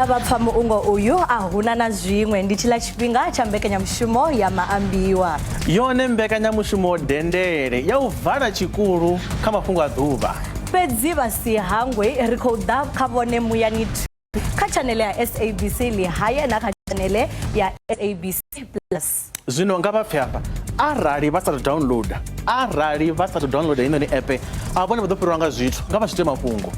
Abapfa Mafhungo uyu ahuna na zwiṅwe ndi tshila tshifhinga tsha mbekanyamushumo ya Maambiwa. Yone mbekanyamushumo dendele ya u vala tshikulu kha mafhungo a ḓuvha. Fhedzi vha si hangwe ri khou ḓa kha vhone muyani kha chanele ya SABC Lihaya na kha chanele ya SABC Plus. Zwino nga vha pfhi hafha arali vha sa downloada ino ni app a vhone vha ḓo fhirwa nga zwithu nga vha zwite mafhungo.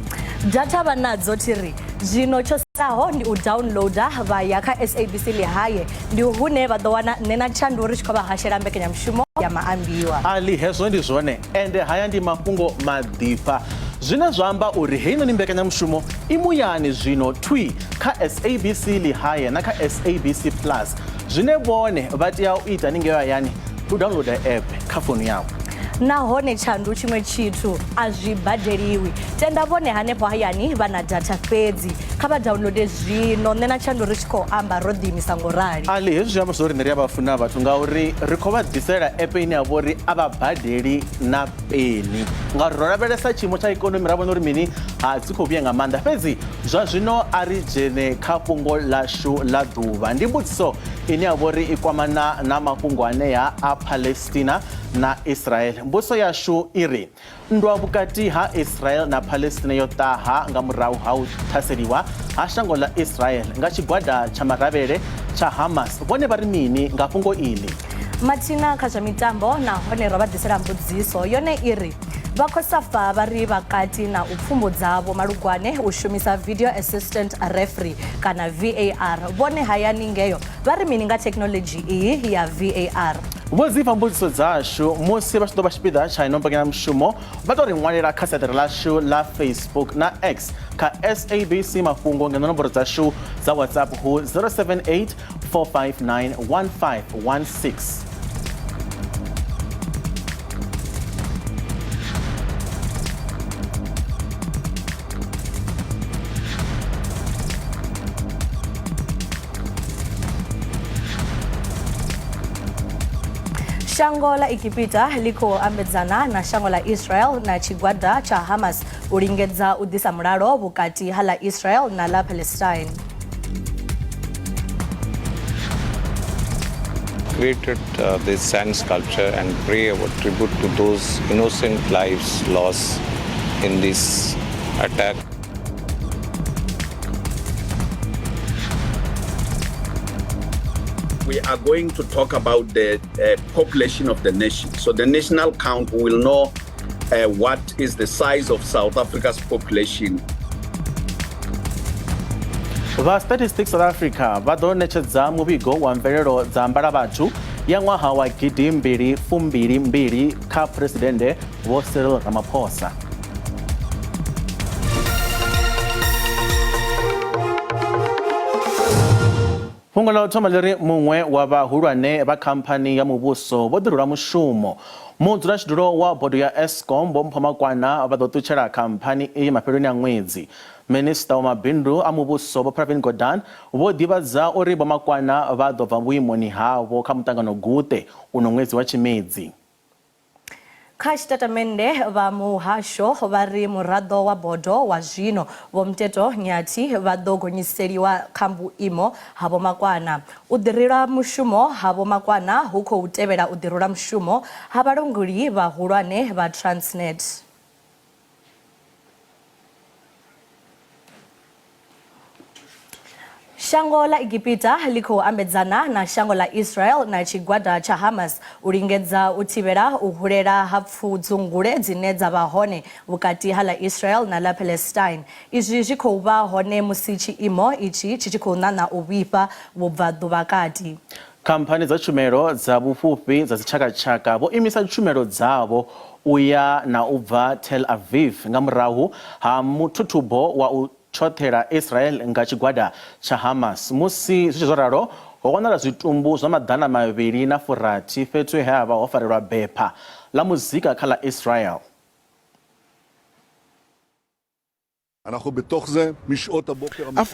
Data vha nadzo thiri zwino tsho saho ndi u downloada vha ya kha SABC Lihaya ndi hune vha ḓo wana nṋe na Tshandu ri tshi khou vha hashela mbekanyamushumo ya Maambiwa. Ali hezwo ndi zwone ende haya ndi mafhungo maḓifa zwine zwa amba uri heinoni mbekanyamushumo i muyani zwino twi kha SABC Lihaya na kha SABC Plus zwine vhone vha tea u ita ninge hayani u downloada app kha phone yavho. Nahone Tshandu tshiṅwe tshithu a zwi badeliwi tenda vhone hanefho hayani vha na data fhedzi kha vha downloade zwino nṋe na Tshandu ri tshi khou amba ro ḓiimisa ngorali. Ali hezwi zwi amba zwori nṋe ri a vha funa vhathu ngauri ri khou vha ḓisela app ine ya vhori a vha badeli na peni ngauri ro lavhelesa tshiimo tsha ikonomi ra vhona uri mini dzi khou vhuya nga maanḓa fhedzi zwa zwino a ri dzhene kha fhungo ḽashu ḽa ḓuvha ndi mbudziso ine ya vhori i kwamana na mafhungo anea a Palestina na Israel. Mbudziso yashu iri nndwa vhukati ha Israel na Palestina yo ṱaha nga murahu ha u ṱhaseliwa ha shango ḽa Israel nga tshigwada tsha maravhele tsha Hamas vhone vha ri mini nga fhungo iḽi. Mathina kha zwa mitambo nahone ro vha ḓisela mbudziso yone iri vha khosafa vha ri vhakati na u pfumbudza vho malugwane u shumisa video assistant referee kana VAR vhone hayani ngeyo vha ri mini nga technology iyi ya VAR. Vho dzifa mbudziso dzashu musi vha tshi ḓo vha tshipiḓa tsha ino mbekanyamushumo vha tou ri ṅwalela kha seḓere ḽashu ḽa Facebook na X kha SABC Mafhungo ngeno nomboro dzashu dza WhatsApp hu 078 459 1516. Shango la ikipita liko ambedzana na shango la Israel na chigwada cha Hamas ulingedza u ḓisa mulalo vhukati ha la Israel na la Palestine. Created this sand sculpture and pay our tribute to those innocent lives lost in this attack. We are going to talk about the population of the nation. So the national count will know what is the size of South Africa's population. Va Statistics South Africa vha ḓo ṋetshedza muvhigo wa mvelelo dza mbalavhathu ya ṅwaha wa 2022 kha Presidennde Vho Cyril Ramaphosa. Fhungo ḽa u thoma ḽi ri muṅwe wa vhahulwane vha khamphani ya muvhuso vho ḓirula mushumo. Mudzulatshidulo wa bodo ya Eskom Vho Mpho Makwana vha ḓo ṱutshela khamphani iyi mafheloni a ṅwedzi. Minista wa mabindu a muvhuso Vho Pravin Gordhan vho ḓivhadza uri Vho Makwana vha ḓo bva vhuimoni havho kha muṱangano guṱe uno ṅwedzi wa Tshimedzi. Kha tshitatamennde vha muhasho vha ri muraḓo wa bodo wa zwino Vho Mteto Nyathi vha ḓo gonyiseliwa kha vhuimo ha Vho Makwana. U ḓirela mushumo ha Vho Makwana hu khou tevhela u ḓirela mushumo ha vhalanguli vhahulwane vha Transnet. Shango la ikipita liko ambedzana na shango la Israel na chigwada cha Hamas ulingedza u thivhela u hulela ha pfudzungule dzine dza vha hone vhukati ha la Israel na la Palestine. Izwi zwi khou vha hone musi tshiimo ichi tshi khou ṋaṋa u vhifha vhubvaḓuvha kati. Khamphani dza tshumelo dza vhufhufhi dza dzitshakatshaka vho imisa tshumelo dzavho uya na u bva Tel Aviv nga murahu ha muthuthubo wa u tshothela Israel nga tshigwada tsha Hamas musi zwi zwo ralo ho wanala zwitumbu zwa maḓana 240 fhethu he ha vha ho farelwa bepha ḽa muzika kha ḽa Israel. I've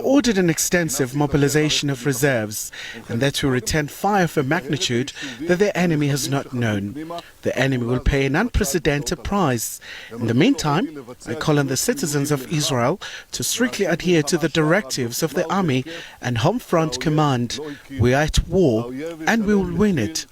ordered an extensive mobilization of reserves and that will return fire of a magnitude that the enemy has not known. The enemy will pay an unprecedented price. In the meantime, I call on the citizens of Israel to strictly adhere to the directives of the army and Home Front Command. We are at war and we will win it.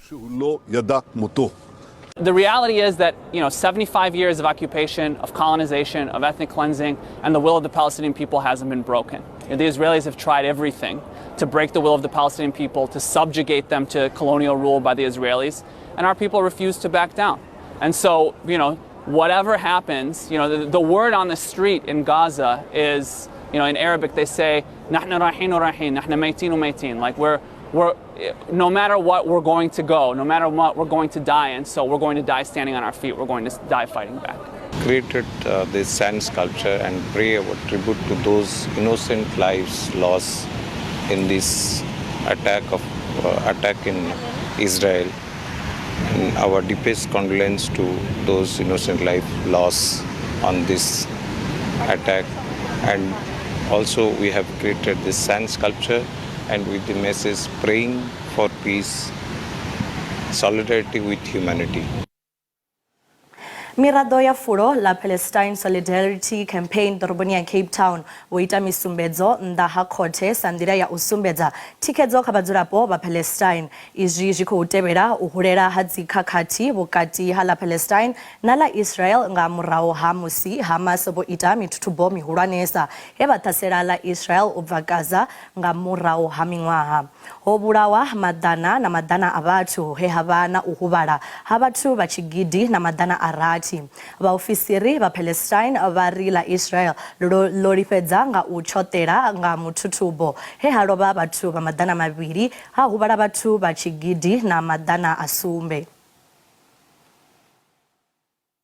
The reality is that, 75 years of occupation, of colonization, of ethnic cleansing, and the will of the Palestinian people hasn't been broken. The Israelis have tried everything to break the will of the Palestinian people, to subjugate them to colonial rule by the Israelis, and our people refuse to back down. And so, whatever happens, the word on the street in Gaza is, in Arabic they say, "Nahna rahin rahin, nahna maytin maytin," like we're no matter what, we're going to go. No matter what, we're going to die. And so we're going to die standing on our feet. We're going to die fighting back. Created this sand sculpture and pray our tribute to those innocent lives lost in this attack in Israel. And our deepest condolence to those innocent lives lost on this attack. And also we have created this sand sculpture and with the message praying for peace, solidarity with humanity. Mirado ya fulo la Palestine Solidarity Campaign doroboni ya Cape Town woita misumbedzo ndaha khothe sandira ya usumbedza tikedzo kha vhadzulapo vha Palestine izwi zwi khou tevhela u hulela ha dzikhakhathi vhukati ha la Palestine na la Israel nga murahu ha musi Hamas vho ita mithuthubo mihulwanesa he vha ṱhasela la Israel u bva Gaza nga murahu ha miṅwaha ho vhulawa maḓana na maḓana a vhathu he havha na u huvhala ha vhathu vha tshigidi na maḓana a rathi. Vaofisiri va Palestine va ri la Israel lo lifhedza nga u tshotela nga muthuthubo he ha lovha vhathu vha maḓana mavhili ha huvhala vhathu vha tshigidi na maḓana a sumbe.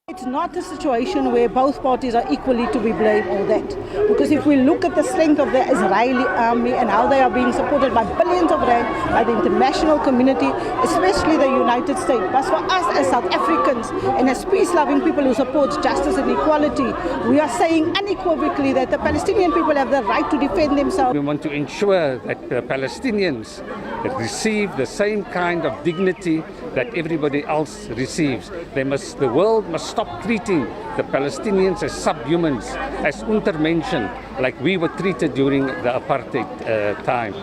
It's not a situation where both parties are equally to be blamed or that. Because if we look at the strength of the Israeli army and how they are being supported by billions of rand by the international community, especially the United States. But for us as South Africans and as peace-loving people who support justice and equality, we are saying unequivocally that the Palestinian people have the right to defend themselves. We want to ensure that the Palestinians receive the same kind of dignity that everybody else receives. The world must stop treating the Palestinians as subhumans, as untermenschen, like we were treated during the apartheid time.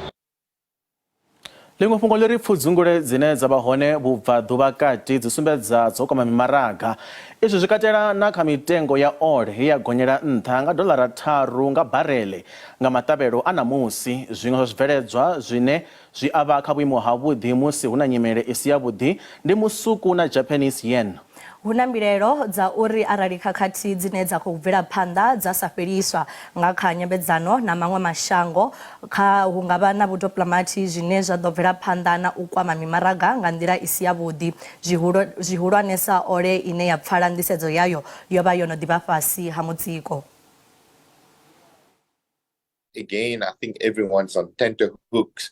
Ḽiṅwe fhungo ḽi ri pfudzungule dzine dza vha hone vhubva ḓuvha kati dzi sumbedza dzo kwama mimaraga izwi zwi katela na kha mitengo ya ole he ya gonyela nṱha nga $3 nga barele nga maṱavhelo a namusi zwiṅwe zwa zwibveledzwa zwine zwi a vha kha vhuimo havhuḓi musi hu na nyimele i si yavhuḓi ndi musuku na Japanese yen. Huna mbilelo dza uri arali khakhathi dzine dza khou bvela phanḓa dza sa fheliswa nga kha nyambedzano na maṅwe mashango kha hu nga vha na vhudiplomati zwine zwa ḓo bvela phanḓa na u kwama mimaraga nga nḓila i si yavhuḓi zwihulwanesa ole ine ya pfala nḓisedzo yayo yo vha yo no ḓivha fhasi ha mutsiko. Again, I think everyone's on tenterhooks.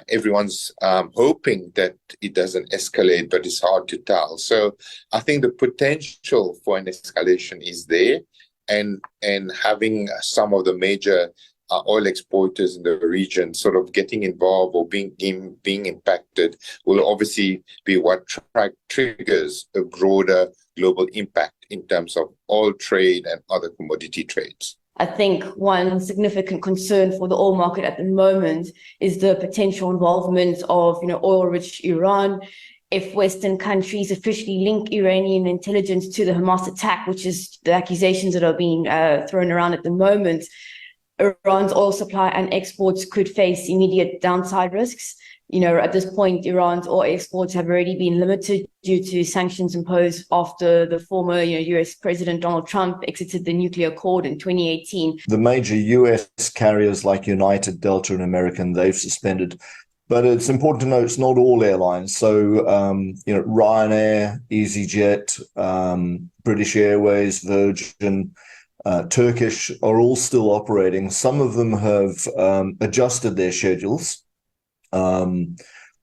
Everyone's hoping that it doesn't escalate, but it's hard to tell. So I think the potential for an escalation is there, and having some of the major oil exporters in the region sort of getting involved or being impacted will obviously be what triggers a broader global impact in terms of oil trade and other commodity trades. I think one significant concern for the oil market at the moment is the potential involvement of, oil-rich Iran. If Western countries officially link Iranian intelligence to the Hamas attack, which is the accusations that are being thrown around at the moment, Iran's oil supply and exports could face immediate downside risks. At this point, Iran's oil exports have already been limited due to sanctions imposed after the former US President Donald Trump exited the nuclear accord in 2018. The major US carriers like United, Delta and American, they've suspended. But it's important to note it's not all airlines. So, Ryanair, EasyJet, British Airways, Virgin, Turkish are all still operating. Some of them have adjusted their schedules.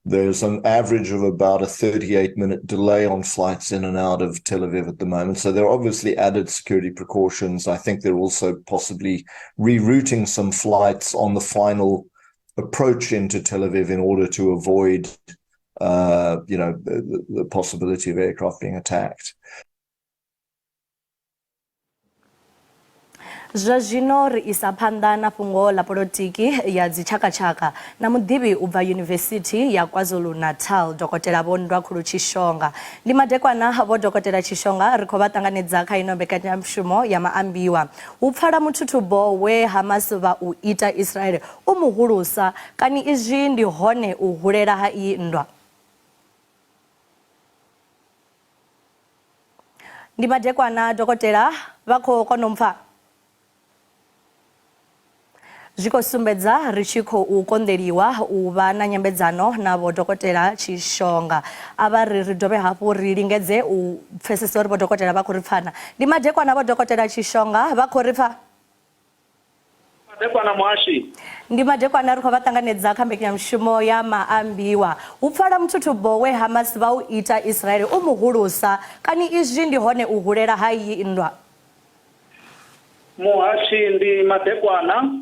There's an average of about a 38-minute delay on flights in and out of Tel Aviv at the moment. So there are obviously added security precautions. I think they're also possibly rerouting some flights on the final approach into Tel Aviv in order to avoid, the possibility of aircraft being attacked. Zwazwino ri isa phanḓa na fhungo ḽa polotiki ya dzitshakatshaka na muḓivhi u bva Yunivesithi ya KwaZulu-Natal Dokotela Vho Ndwakhulu Tshishonga. Ndi madekwana Vho Dokotela Tshishonga ri khou vha ṱanganedza kha ino mbekanyamushumo ya Maambiwa. U pfala muthuthubo we Hamas vha u ita Israel u muhulusa kani izwi ndi hone u hulela ha iyi nndwa. Ndi madekwana Dokotela vha khou kona u mpfa. Ziko sumbedza ri tshi khou konḓeliwa u vha na nyambedzano na Vho Dokotela Tshishonga. Ava ri dovhe hafhu ri lingedze u pfesesa uri Vho Dokotela vha khou ri pfana. Ndi madekwana Vho Dokotela Tshishonga vha khou ri pfa? Madekwana Muhashi. Ndi madekwana ri khou vha ṱanganedza kha mbekanyamushumo ya Maambiwa. U pfala muthuthubo we Hamas vha u ita Israel u muhulusa kani izwi ndi hone u hulela ha iyi nndwa. Muhashi ndi madekwana.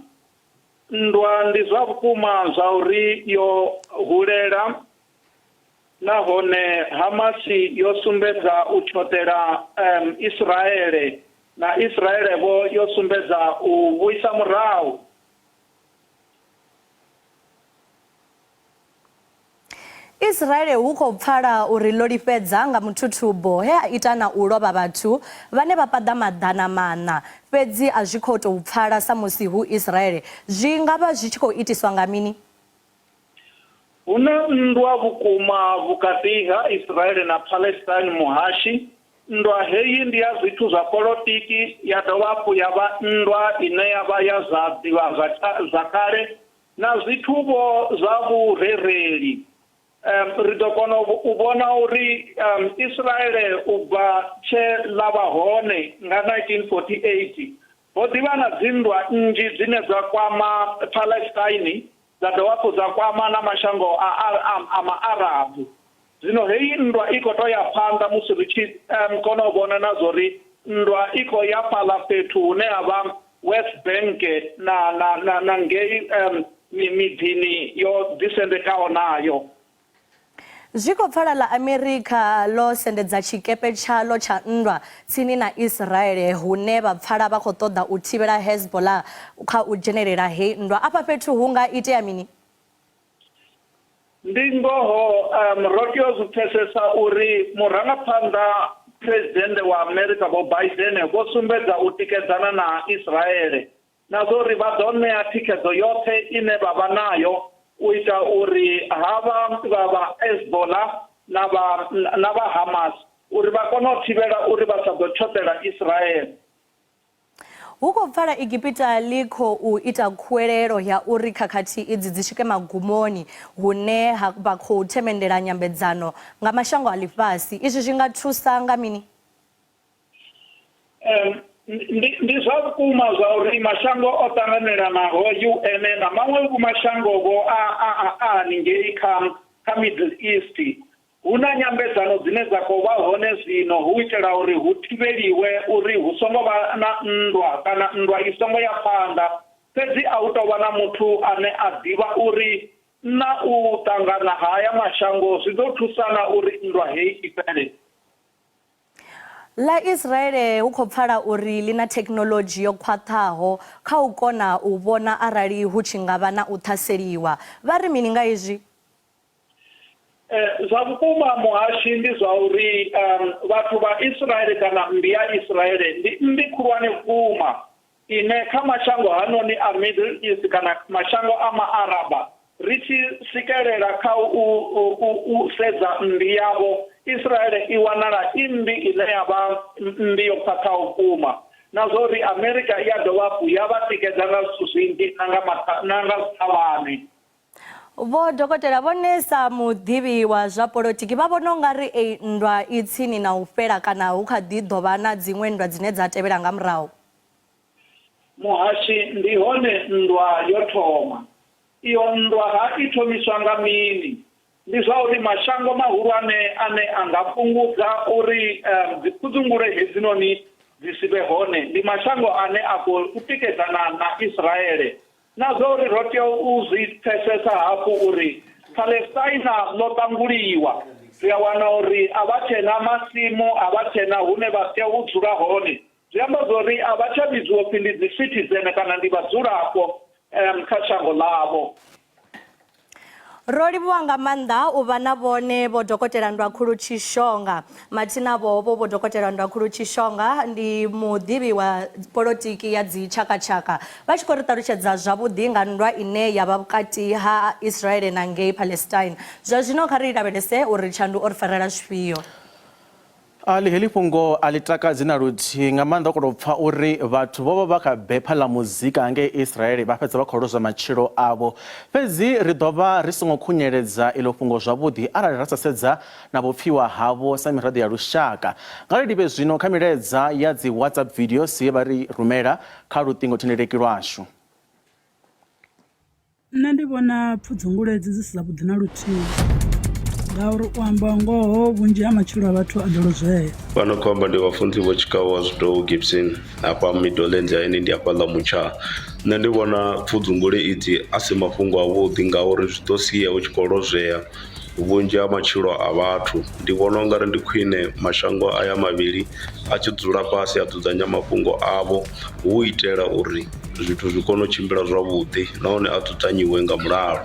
Ndwa ndi zwa vhukuma zwa uri yo hulela nahone Hamasi yo sumbedza u tshotela Israele na Israele vho yo sumbedza u vhuisa murahu. Israel hu khou pfala uri ḽo lifhedza nga muthuthubo he a ita na u lovha vhathu vhane vha paḓa maḓana maṋa fhedzi a zwi khou tou pfala sa musi hu Israel zwi nga vha zwi tshi khou itiswa nga mini? Hu na nndwa vhukuma vhukati ha Israel na Palestine Muhashi. Nndwa heyi ndi ya zwithu zwa polotiki ya dovha hafhu ya vha nndwa ine ya vha ya zwa ḓivha kale na zwithuvho zwa vhurereli. Ri ḓo kona u vhona uri Israel u bva tshe ḽa vha hone nga 1948 ho ḓivha na dzinndwa nnzhi dzine dza kwama Palestine dza dovha hafhu dza kwama na mashango a maarabu. Zwino heyi nndwa i khou tou ya phanḓa musi ri tshi kona u vhona na zwo ri nndwa i khou ya fhaḽa fhethu hune ha vha West Bank na ngei miḓini yo ḓisendekaho nayo. Zwi khou pfala ḽa Amerika ḽo sendedza tshikepe tshaḽo tsha nndwa tsini na Israel hune vha pfala vha khou ṱoḓa u thivhela Hezbollah kha u dzhenelela hei nndwa. Afha fhethu hu nga itea mini? Ndi ngoho ro tea u zwi pfesesa uri murangaphanḓa President wa America Vho Biden vho sumbedza u tikedzana na Israel na zwo uri vha ḓo ṋea thikhedzo yoṱhe ine vha vha nayo u ita uri havha vha Hezbollah na vha Hamas uri vha kone u thivhela uri vha sa ḓo tshotela Israel. Hu khou pfala Igipita ḽi khou ita khuwelelo ya uri khakhathi idzi dzi swike magumoni hune vha khou themendela nyambedzano nga mashango a ḽifhasi. Izwi zwi nga thusa nga mini? Ndi zwa vhukuma zwa uri mashango o ṱanganelanaho UN na maṅwe mashangovho a haningei kha Middle East hu na nyambedzano dzine dza khou vha hone zwino hu itela uri hu thivheliwe uri hu songo vha na nndwa kana nndwa i songo ya phanḓa. Fhedzi a hu tou vha na muthu ane a ḓivha uri na u ṱangana haya mashango zwi ḓo thusana uri nndwa heyi i fhele. La Israel hu khou pfala uri ḽi na thekinoḽodzhi yo khwaṱhaho kha u kona u vhona arali hu tshi nga vha na u ṱhaseliwa. Vha ri mini nga izwi? Zwa vhukuma Muhashi ndi zwa uri vhathu vha Israel kana mmbi ya Israel ndi mmbi khulwane vhukuma ine kha mashango hanoni a Middle East kana mashango a maaraba ri tshi swikelela kha u sedza mmbi yavho Israel i wanala mmbi ine ya vha mmbi yo khwaṱhaho vhukuma na zwa uri Amerika i ya dovha hafhu ya vha tikedza nga zwithu zwinzhi na nga zwithavhani. Vho Dokotela vhone sa muḓivhi wa zwa polotiki vha vhona ungari ei nndwa i tsini na u fhela kana hu kha ḓi ḓovha na dziṅwe nndwa dzine dza tevhela nga murahu? Muhashi ndi hone nndwa yo thoma. Iyo nndwa ha i thomiswa nga mini? ndi zwa uri mashango mahulwane ane anga fhungudza uri dzipfudzungule hedzinoni dzi si vhe hone ndi mashango ane a khou tikedzana na Israele na zwa uri ro tea u zwi pfesesa hafhu uri Palestina ḽo ṱanguliwa ri a wana uri a vha tshena masimu a vha tshena hune vha tea u dzula hone zwi amba zwori a vha tsha vhidziwa upfi ndi dzi citizen kana ndi vhadzulapo kha shango ḽavho. Ro livhuwa nga maanḓa u vha na vhone vho Dokotela Ndwakhulu Tshishonga. Mathina vho Dokotela Ndwakhulu Tshishonga ndi muḓivhi wa polotiki ya dzi tshakatshaka vha tshi khou ri ṱalutshedza zwavhuḓi nga nndwa ine ya vha vhukati ha Israel na ngei Palestine. Zwa zwino kha ri lavhelese uri Tshandu o ri farela zwifhio. Ali heḽi fhungo a ḽi takadzi na luthihi nga maanḓa u khou pfha uri vhathu vho vha vha kha bepha ḽa muzika ngei Israel vha fhedza vha khou lozwa matshilo avho. Fhedzi ri ḓo vha ri songo khunyeledza iḽo fhungo zwavhuḓi arali ra sa sedza na vhupfiwa havho sa miraḓo ya lushaka. Nga ḽi ḓivhe zwino kha milaedza ya dzi WhatsApp videos ye vha ri rumela kha luṱingothendeleki lwashu. Nṋe ndi vhona pfudzungule dzi si zavhuḓi na luthihi. Ngauri u amba ngoho vhunzhi ha matshilo a vhathu a ḓo lozwea. Vhano khou amba ndi vhafunzi vho tshikaho Zwidou Gibson hafha Midlands ine ndi hafha ḽa Mutsha. Nṋe ndi vhona pfudzungule idzi a si mafhungo avhuḓi ngauri zwi ḓo sia hu tshi khou lozwea vhunzhi ha matshilo a vhathu. Ndi vhona ungari ndi khwine mashango aya mavhili a tshi dzula fhasi a dzudzanya mafhungo avho hu itela uri zwithu zwi kone u tshimbila zwavhuḓi nahone a dzudzanyiwe nga mulalo.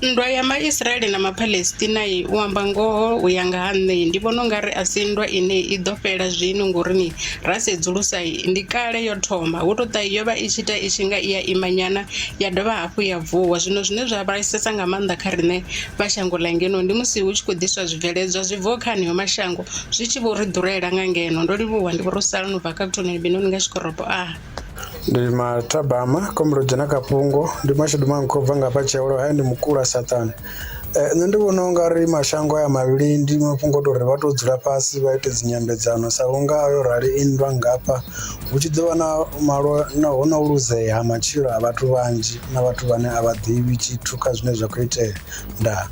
Nndwa ya maIsraeli na maPalestina u amba ngoho u ya nga ha nṋe ndi vhona ungari a si nndwa ine i ḓo fhela zwino ngori ni ra sedzulusa ndi kale yo thoma hu to ḓa yo vha i tshi ita i tshi nga iya imanyana ya dovha hafhu ya vuwa. Zwino zwine zwa vhaisesa nga maanḓa kha riṋe vha shango ḽa ngeno ndi musi hu tshi khou ḓiswa zwibveledzwa zwi bvaho kha haneyo mashango zwi tshi vho ri ḓurela nga ngeno. Ndo livhuwa ndi vho Rosala no bva kha Kutoneni Benoni nga Tshikoropo ndi Mathabama komro dzhena kha fhungo ndi mashudu mangu bva nga Phatsheolo haya ndi mukula Saṱani. Nṋe ndi vhona ungari mashango aya mavhili ndi mafhungo uri vha to dzula fhasi vha ite dzinyambedzano sa vhunga yo rali indwa ngafha hu tshi ḓo vha na malo na u luzea ha matshilo a vhathu vhanzhi na vhathu vhane a vha ḓivhi tshithu kha zwine zwa khou itea. Ndaa.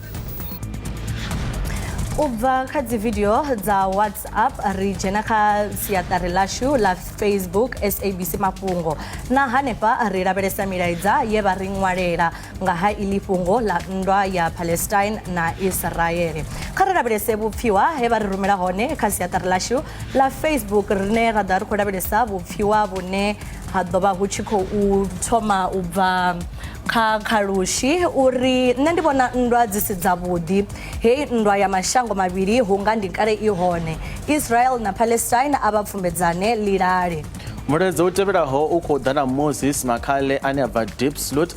U bva kha dzi video dza WhatsApp ri dzhena kha siaṱari ḽashu ḽa Facebook SABC Mafhungo na hanefha ri lavhelesa milaedza ye vha ri ṅwalela nga ha iḽi fhungo ḽa nndwa ya Palestine na Israel. Kha ri lavhelese vhupfiwa he vha ri rumela hone kha siaṱari ḽashu ḽa Facebook rine ra ḓa ri khou lavhelesa vhupfiwa vhune ha ḓo vha hu tshi khou thoma u bva kha lushi uri nṋe ndi vhona nndwa dzi si dzavhuḓi. Hei nndwa ya mashango mavhili hu nga ndi kale i hone. Israel na Palestine a vha pfumbedzane ḽilale. Mulaedza u tevhelaho u khou ḓa na Moses Makhale ane a bva Diepsloot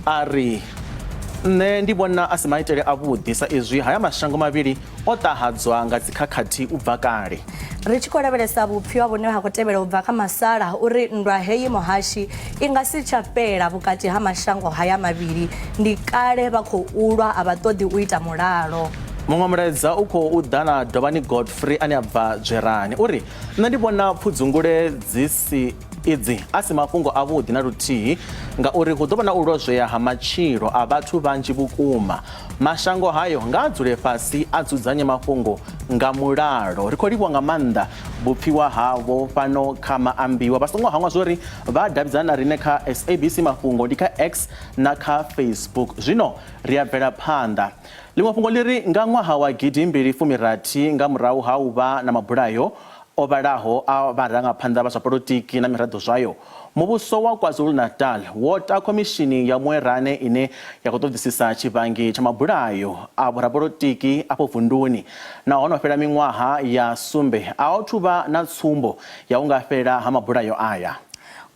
a ri nṋe ndi vhona a si maitele avhuḓi sa izwi haya mashango mavhili o ṱahadzwa nga dzikhakhathi u bva kale. Ri tshi khou lavhelesa vhupfiwa vhune ha khou tevhela u bva kha Masala uri nndwa heyi Muhashi i nga si tsha fhela vhukati ha mashango haya mavhili ndi kale vha khou ulwa a vha ṱoḓi u ita mulalo. Muṅwe mulaedza u khou ḓa na Dovani Godfrey ane a bva Dzherani uri nṋe ndi vhona pfudzungule idzi a si mafhungo avhuḓi na luthihi ngauri hu ḓo vha na u lozwea ha matshilo a vhathu vhanzhi vhukuma. Mashango hayo nga a dzule fhasi a dzudzanye mafhungo nga mulalo. Ri khou livhuwa nga maanḓa vhupfiwa havho fhano kha Maambiwa vha songo hangwa zwori vha davhidzana na riṋe kha SABC Mafhungo ndi kha X na kha Facebook. Zwino ri a bvela phanḓa. Ḽiṅwe fhungo ḽi ri nga ṅwaha wa 2016 nga murahu ha u vha na mabulayo o vhalaho a vharangaphanḓa vha zwa polotiki na miraḓo zwayo, muvhuso wa KwaZulu-Natal wo ta khomishini ya Mwerane ine ya khou ṱoḓisisa tshivhangi tsha mabulayo a vhorapolotiki afho vunduni nahone ho fhela miṅwaha ya sumbe a hu thu vha na tsumbo ya u nga fhela ha mabulayo aya.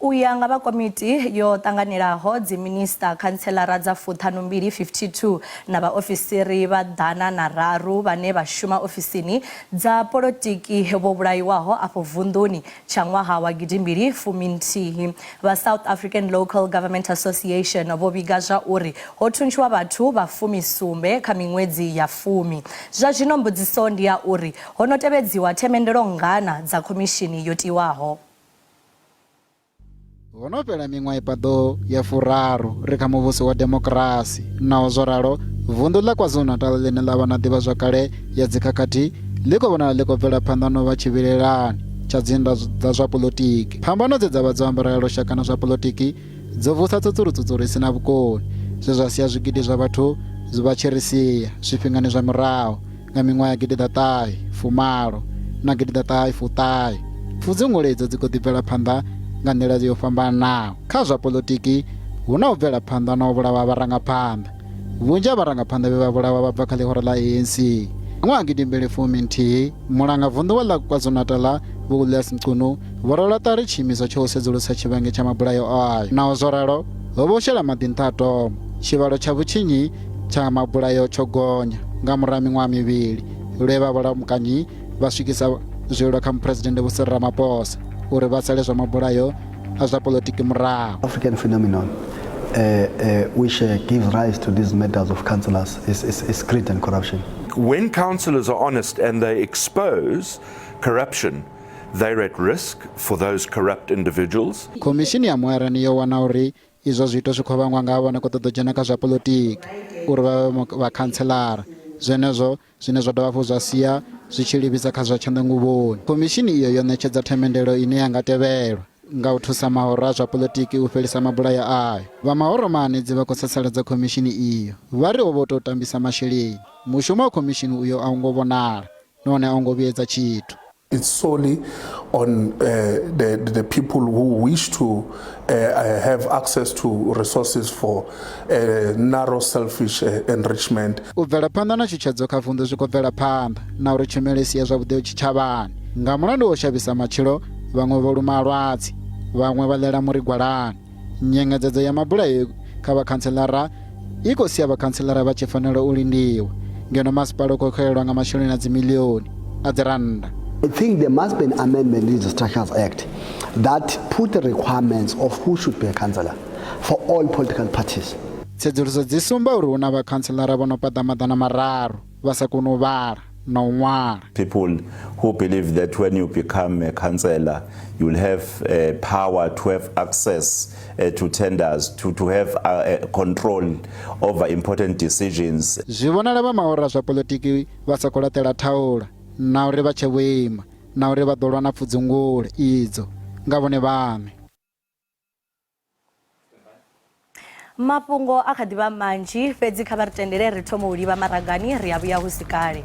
U ya nga vha komiti yo ṱanganelaho dziminista khantselara dza 52 na vhaofisiri vha ḓana na raru vhane vha shuma ofisini dza polotiki vho vhulaiwaho afho vunḓuni tsha ṅwaha wa 2011. Vha South African Local Government Association vho vhiga zwa uri ho thuntshiwa vhathu vha 17 kha miṅwedzi ya 10. Zwa zwino mbudziso ndi ya uri ho no tevhedziwa themendelo ngana dza khomishini yo tiwaho. Hono fhela miṅwaha i paḓo ya 3 ri kha muvhuso wa demokirasi naho zwo ralo vundu la KwaZulu-Natal line ḽa vha na ḓivhazwakale ya dzikhakhathi ḽi khou vhonala ḽi khou bvela phanḓa no vha tshivhilelani tsha dzinda dza zwa polotiki. Phambano dze dza vha dzo ambarela lushaka na zwa polotiki dzo vusa tsutsulo i si na vhukoni zwe zwa sia zwigidi zwa vhathu vha tshi ri sia zwifhingani zwa murahu nga miṅwaha ya gidi ḓa ṱahe fumalo na gidi ḓa ṱahe fuṱahe. Pfudzungule idzo dzi khou ḓi bvela phanḓa nga nḓila yo fhambanaho. Kha zwa polotiki hu na u bvela phanḓa na u vhulawa vharangaphanḓa. Vhunzhi ha vharangaphanḓa vhe vha vhulawa vha bva kha ḽihoro ḽa ANC. Ṅwaha gidi mbili fumi nthihi mulanga vunḓu wa ḽa KwaZulu-Natal Vho Julius Mchunu vho rwela ṱari tshiimiswa tsha u sedzulusa tshivhangi tsha mabulayo ayo. Naho zwo ralo ho vha u shela maḓi nṱha ha tombo. Tshivhalo tsha vhutshinyi tsha mabulayo tsho gonya nga murahu ha miṅwaha mivhili lwe vha vhulamukanyi vha swikisa zwililo kha muphuresidennde Vho Cyril Ramaphosa uri vha sale zwa mabulayo a zwa polotiki murahu. African phenomenon which gives rise to these matters of councillors is greed and corruption. When councillors are honest and they expose corruption, they're at risk for those corrupt individuals. Komishini ya Moerani yo wana uri izwo zwithu zwi khou vhangwa nga vhone khou ṱoḓa dzhena kha zwa polotiki uri vha khanselara zwenezwo zwine zwa dovha hafhu zwa sia zwi tshi livhisa kha zwa tshanḓanguvhoni. Komishini iyo yo ṋetshedza themendelo ine ya nga tevhelwa nga u thusa mahoro a zwa polotiki u fhelisa mabulayo ayo. Vha mahoromani dzi vha khou sasaladza komishini iyo vha ri o vho tou tambisa masheleni. Mushumo wa komishini uyo a u ngo vhonala nahone a u ngo vhuedza tshithu. It's solely on the people who wish to have access to resources for narrow selfish enrichment. U bvela phanḓa na tshutshedzo kha vunḓu zwi khou bvela phanḓa na uri tshumelo i si ya zwavhuḓi tshitshavhani. Nga mulandu wa u shavhisa matshilo vhaṅwe vho luma lwadze vhaṅwe vha ḽela murigwalani. Nyengedzedzo ya mabulayo kha vhakhantselara i khou sia vhakhantselara vha tshi fanela u lindiwa ngeno masipala u khou xelelwa nga masheleni a dzimiḽioni a dzi rannda. I think there must be an amendment in the Structures Act that put the requirements of who should be a councillor for all political parties. Tsedzuluso dzi sumba uri hu na vhakhantselara vho no paḓa maḓana mararu vha sa koni u vhala na u ṅwala. People who believe that when you become a councillor you will have power to have access to tenders, to have control over important decisions. Zwi vhonala vha mahoro a zwa polotiki vha sa khou laṱela thaula na uri vha tshe vhuima na uri vha ḓo lwa na pfudzungule idzo nga vhone vhaṋe. Mafhungo a kha ḓi vha manzhi fhedzi kha vha ri tendele ri thome u livha maragani ri a vhuya hu si kale.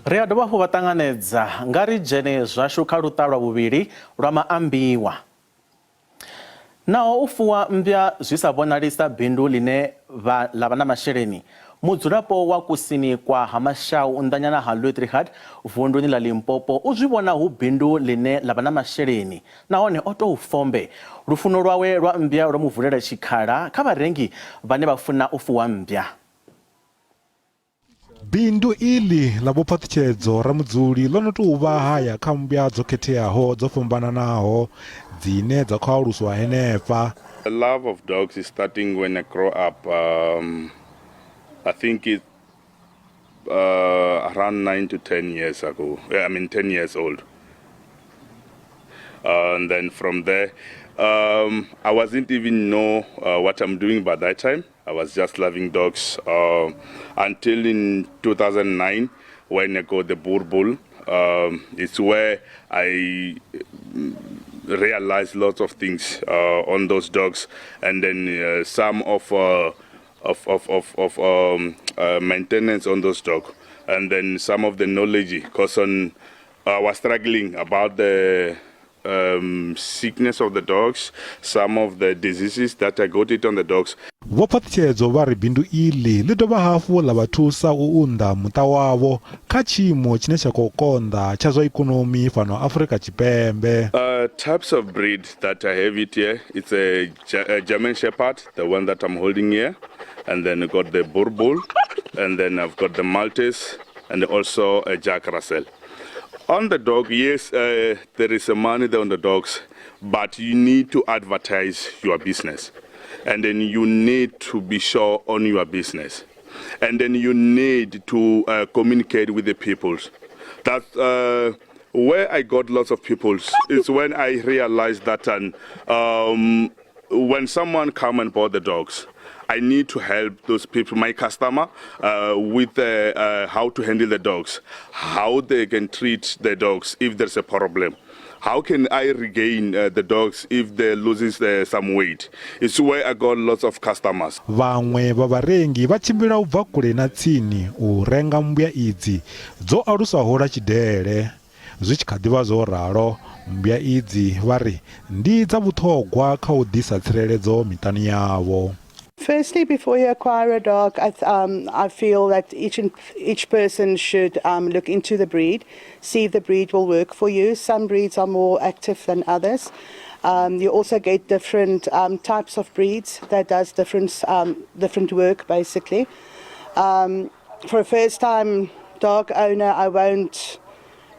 Ri a dovha hafhu vha ṱanganedza nga ri dzhene zwashu kha luṱa lwa vhuvhili lwa Maambiwa. Naho u fuwa mmbwa zwi sa vhonalisa bindu ḽine ḽa vha na masheleni, mudzulapo wa kusini kwa Hamashau nnḓanyana ha Lutrihard vunduni ḽa Limpopo u zwi vhona hu bindu ḽine ḽa vha na masheleni nahone o tou fombe. Lufuno lwawe lwa mmbwa lwo mu vulela tshikhala kha vharengi vhane vha funa u fuwa mmbwa. Bindu ili la vhuphaṱhutshedzo ra mudzuli ḽo no tou vha haya kha mmbwa dzo khetheaho dzo fhambananaho dzine dza khou aluswa henefha. The love of dogs is starting when I grow up. I think it's around 9 to 10 years ago. 10 years old. And then from there, I wasn't even know what I'm doing by that time. I was just loving dogs until in 2009 when I got the Boer Bull. It's where I realized lots of things on those dogs, and then some of maintenance on those dogs, and then some of the knowledge, because I was struggling about the sickness of the dogs, some of the diseases that I got it on the dogs. Vhuphaṱhutshedzo vha ri bindu ili ḽi dovha hafhu ḽa vha thusa u unḓa muṱa wavho kha tshiimo tshine tsha khou konḓa tsha zwa ikonomi fhano Afrika Tshipembe. Types of breed that I have it here, it's a German Shepherd, the one that I'm holding here, and then I got the Boer Bull, and then I've got the Maltese, and also a Jack Russell. On the dog, yes, there is a money there on the dogs, but you need to advertise your business. And then you need to be sure on your business. And then you need to communicate with the people. That's where I got lots of people. Is when I realized that when someone come and bought the dogs, I need to help those people, my customer, with how to handle the dogs, how they can treat the dogs if there's a problem. How can I regain the dogs if they loses some weight? It's where I got lots of customers. Vamwe vavarengi vachimbira ubva kule na tsini u renga mbuya idzi dzo aluswaho lwa chidele. Zwi tshi kha ḓivha zwo ralo, mbuya idzi vari ndi dza vhuṱhogwa kha u ḓisa tsireledzo mitani yavho. Firstly, before you acquire a dog, I feel that each person should look into the breed, see if the breed will work for you. Some breeds are more active than others. You also get different types of breeds that does different work, basically. For a first-time dog owner, I won't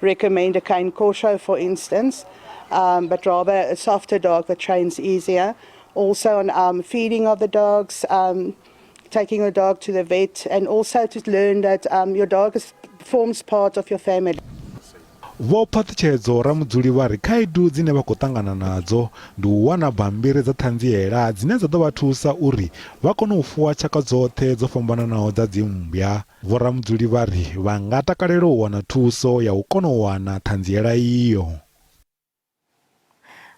recommend a cane corso, for instance, but rather a softer dog that trains easier. Also on feeding of the dogs, taking a dog to the vet, and also to learn that your dog forms part of your family. Vho Phaṱhutshedzo Ramudzuli vha ri khaedu dzine vha khou ṱangana nadzo ndi u wana bammbiri dza ṱhanziela dzine dza ḓo vha thusa uri vha kone u fuwa tshaka dzoṱhe dzo fhambananaho dza dzimmbwa. Vho Ramudzuli vha ri vha nga takalela u wana thuso ya u kona u wana ṱhanziela iyo.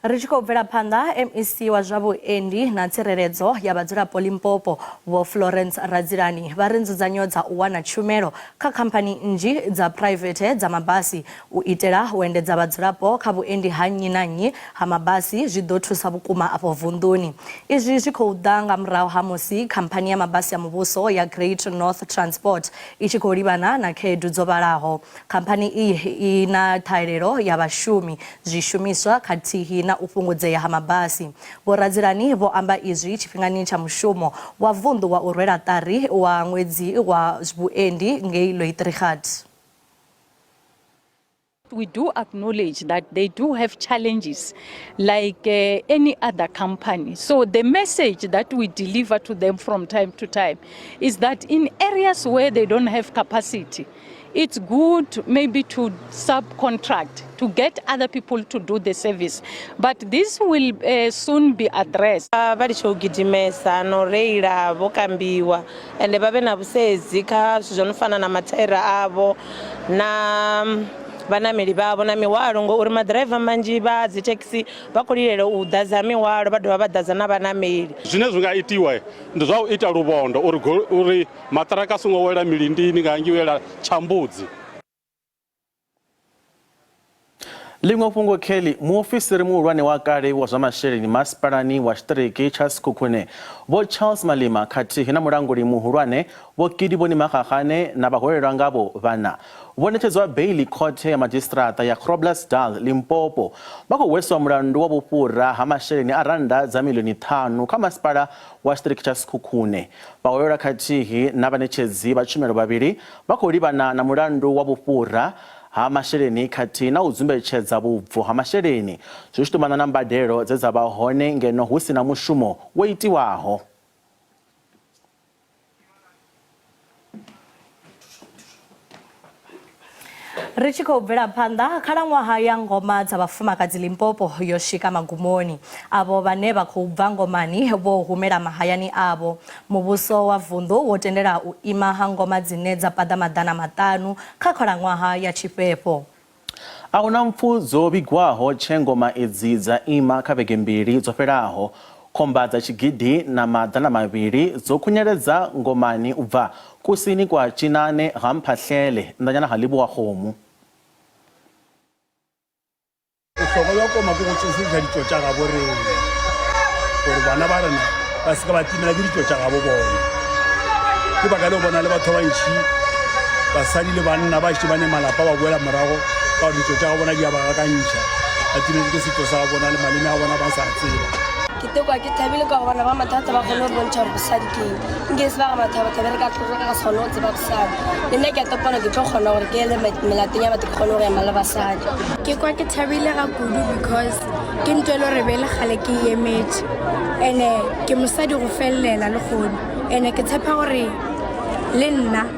Ri tshi khou bvela phanḓa, MEC wa zwa vhuendi na tsireledzo ya vhadzulapo Limpopo Vho Florence Radzilani vha ri nzudzanyo dza u wana tshumelo kha khamphani nnzhi dza private dza mabasi u itela u endedza vhadzulapo kha vhuendi ha nnyi na nnyi ha mabasi zwi ḓo thusa vhukuma afho vunḓuni. Izwi zwi khou ḓa nga murahu ha musi khamphani ya mabasi ya muvhuso ya Great North Transport i tshi khou livhana na khaedu dzo vhalaho. Khamphani iyi i na ṱhahelelo ya vhashumi, zwishumiswa khathihi na u fhungudzea ha mabasi. Vho Radzilani vho amba izwi tshifhingani tsha mushumo wa vunḓu wa u rwela ṱari wa ṅwedzi wa vhuendi ngei Louwtrigard. We do acknowledge that they do have challenges like any other company. So the message that we deliver to them from time to time is that in areas where they don't have capacity, it's good maybe to subcontract, to get other people to do the service. But this will soon be addressed. Valichogidimesa no reira vokambiwa ende vave na vusezi kha zvinofana na mathaira avo na vanameli vavo na mihwalo ngouri madhiraivha manzhi vha dzi taxi vha khou lilela u ḓadza mihwalo vha dovha vha ḓadza na vanameli. Zwine zwi nga itiwa ndi zwa u ita luvhondo uri maṱiraka a songo wela milindini nga ngei wela Tsambudzi. Limwe fhungo Kelly, muofisiri muhulwane wa kale wa zwa masheleni masipalani wa tshiṱiriki tsha Sekhukhune Vho Charles Malima khathihi na mulanguli muhulwane Vho Gidiboni Magagane na vhaholelwa ngavho vhana vho ṋetshedzwa beiḽi khothe ya madzhisiṱiraṱa ya Groblersdal Limpopo vha khou hweswa mulandu wa vhufhura ha masheleni a rannda dza miḽioni 5 kha masipala wa tshiṱiriki tsha Sekhukhune. Vhaholelwa khathihi na vhaṋetshedzi vha tshumelo vhavhili vha khou livhana na mulandu wa vhufhura ha masheleni khathihi na u dzumbetshedza vhubvo ha masheleni zwi tshi ṱumana na mbadelo dze dza vha hone ngeno hu si na mushumo wo itiwaho. Ri tshi khou bvela phanḓa, khalaṅwaha ya ngoma dza vhafumakadzi Limpopo yo swika magumoni. Avho vhane vha khou bva ngomani vho humela mahayani avho. Muvhuso wa vunḓu wo tendela u ima ha ngoma dzine dza paḓa maḓana maṱanu kha khalaṅwaha ya tshifhefho. A hu na mpfu dzo vhigwaho tshe ngoma idzi dza ima kha vhege mbili dzo fhelaho. Khomba dza tshigidi na maḓana mavhili dzo khunyeledza ngomani u bva kusini kwa Tshinane ha Mphahlele nnḓanyana ha Livhuwa Kgomo. Bohlokwa ba koma ke go tsosetsa ditso tša gabo rena gore bana ba rena ba se ka ba timela ke ditso tša gabo bona. Ke baka le bona le batho ba ntšhi basadi le banna ba šebane malapa ba boela morago ka gore ditso tša ga bona di a ba akantšha ba timetse ke setso sa bona le maleme a bona ba sa tseba. Ke tekwa ke thabile ka go bana ba mathata ba kgone go bontšha gore bosadi keng nke se ba ga mathata re ka tlotlo ka tshwane go tseba bosadi le nna ke a topana ke tlo kgona gore ke ele melateng ya batho ke kgone go ema le basadi. Ke kwa ke thabile ga kudu because ke ntho e le gore beele gale ke emetse ene ke mosadi go felelela le kgone ene ke tshepa gore le nna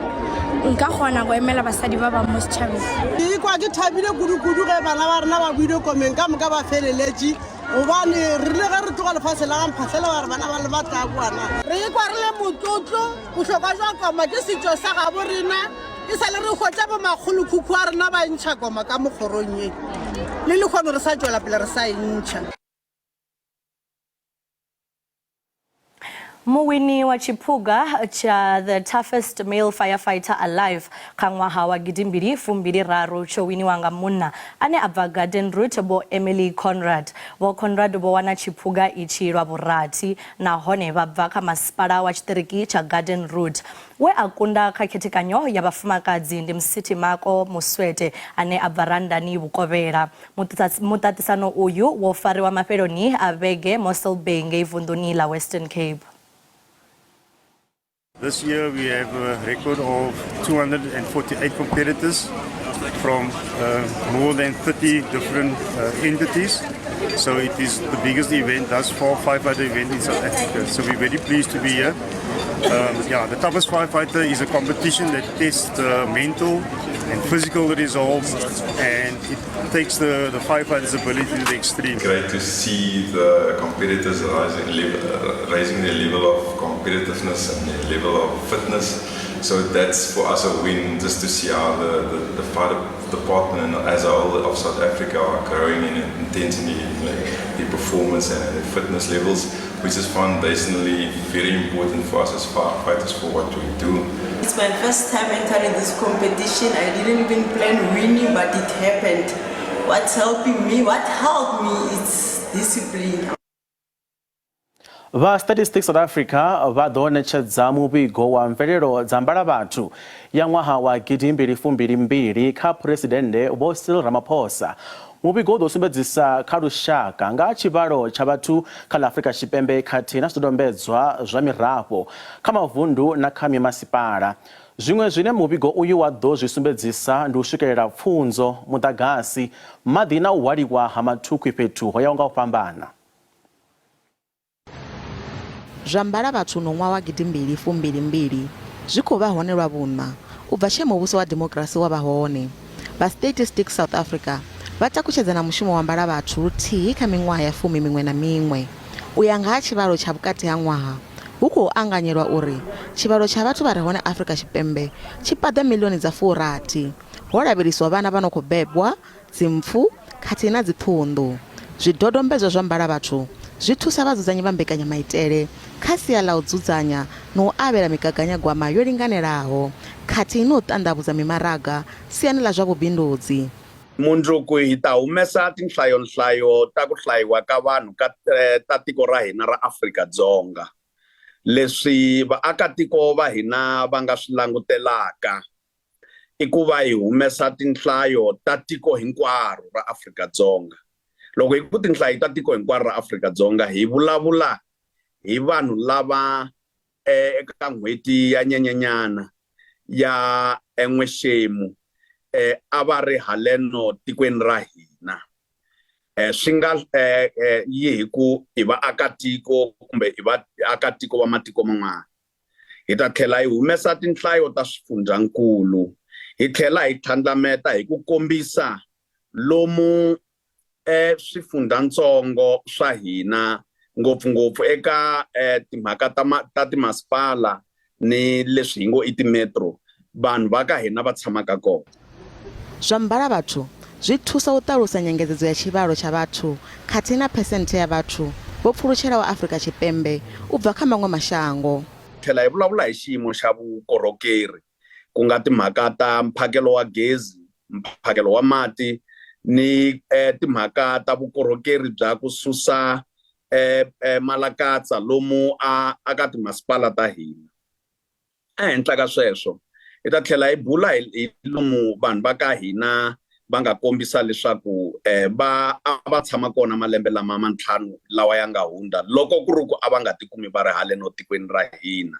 nka kgona go emela basadi ba bang mo setšhabeng. Ke kwa ke thabile kudu-kudu ge bana ba rena ba buile komeng ka moka ba feleletše gobane re le ge re tloga lefatshe la gamphatlhela ba re bana ba le batlabuana re kwa re le motlotlo bohlokwa jwa koma ke setšo sa gabo rena e sa le re kgotsa bo magolokhukhu a rena ba ntšha koma ka mokgorong ye le le kgone re sa tšwela pele re sa e ntšha. Muwini wa Chipuga cha the toughest male firefighter alive kangwaha wa gidimbiri fumbiri raro chowini wanga munna ane abva Garden Route bo Emily Conrad bo wana Chipuga ichi rwaburati na hone babva kama masipala wa chitiriki cha Garden Route we akunda kaketikanyo ya bafumakadzi ndi msiti mako Muswete ane abaranda ni Bukovera mutatisano uyu wofari wa maperoni abege Mossel Bay ngeivunduni la Western Cape. This year we have a record of 248 competitors from more than 30 different entities. So it is the biggest event thus far, firefighter event in South Africa. So we're very pleased to be here. The toughest firefighter is a competition that tests mental and physical resolve, and it takes the firefighter's ability to the extreme. Great to see the competitors raising their level of competitiveness and their level of fitness. So that's for us a win, just to see how the fire department as a whole of South Africa are growing in intensity, their performance and their fitness levels, which is foundationally very important for us as firefighters for what we do. It's my first time entering this competition. I didn't even plan winning, but it happened. What helped me is discipline. Va Statistics South Africa va donetshedza muvhigo wa mvelelo dza mbalabatu ya ṅwaha wa gidimbiri fumbiri mbiri kha Presidente Vho Cyril Ramaphosa. Muvhigo ḓo sumbedzisa kha lushaka nga tshivhalo tsha vhathu kha Afrika Tshipembe khathihi na zwidodombedzwa zwa mirafho kha mavundu na kha mimasipala. Zwiṅwe zwine muvhigo uyu wa ḓo zwi sumbedzisa ndi u swikelela pfunzo, muḓagasi, maḓi na u hwaliwa ha mathukhu fhethu ho yaho nga u fhambana. Zwa vhathu no ṅwaha wa gidimbiri fumbiri mbiri zwi khou vha hone lwa vhuṋa u bva tshe muvhuso wa demokirasi wa vha hone. Vha Statistics South Africa vha takutshedza na mushumo wa vhathu luthihi kha miṅwaha ya fumi miṅwe na miṅwe. U ya nga ha tshivhalo tsha vhukati ha ṅwaha hu khou anganyelwa uri tshivhalo tsha vhathu vha re hone Afrika Tshipembe tshi paḓa miḽioni dza 40 ho lavheleswa vhana vha no khou bebwa, dzimpfu khathihi na dziphundu. Zwidodombedzwa zwa vhathu zwi thusa vhadzudzanyi vha mbekanyamaitele kha sia ḽa u dzudzanya na u avhela migaganyagwama yo linganelaho khathihi na u ṱanḓavhudza mimaraga siani ḽa zwa vhubindudzi. Mundzuku hi ta humesa tinhlayonhlayo ta ku hlayiwa ka vanhu ta tiko ra hina ra Afrika-Dzonga. Leswi vaakatiko va hina va nga swi langutelaka i ku va hi humesa tinhlayo ta tiko hinkwaro ra Afrika-Dzonga. Loko hi ku tinhlayo ta tiko hinkwaro ra Afrika-Dzonga hi vulavula hi vanhu lava eka n'hweti ya Nyenyenyana ya N'wexemu a va ri haleno tikweni ra hina. Swi nga yi hi ku i vaakatiko kumbe i vaakatiko va matiko man'wana. Hi ta tlhela hi humesa tinhlayo ta swifundzankulu. Hi tlhela hi tlhandlameta hi ku kombisa lomu swifundzantsongo swa hina ngopfungopfu eka timhaka ta timasipala ni leswi hi ngo i timetro vanhu va ka hina va tshamaka kona. Zwa vhathu zwi thusa u ṱalusa nyengedzedzo ya tshivhalo tsha vhathu khathihi na phesenthe ya vhathu vho pfulutshelaho Afrika Tshipembe u bva kha maṅwe mashango. Tlhela hi vulavula hi xiyimo xa vukorhokeri ku nga timhaka ta mphakelo wa gezi, mphakelo wa mati ni timhaka ta vukorhokeri bya ku susa malakatsa lomu aka timasipala ta hina. Ehenhla ka sweswo hi ta tlhela hi bula hi lomu vanhu va ka hina va nga kombisa leswaku va tshama kona malembe lama mantlhanu lawa ya nga hundza loko ku ri ku a va nga tikumi va ri haleno tikweni ra hina.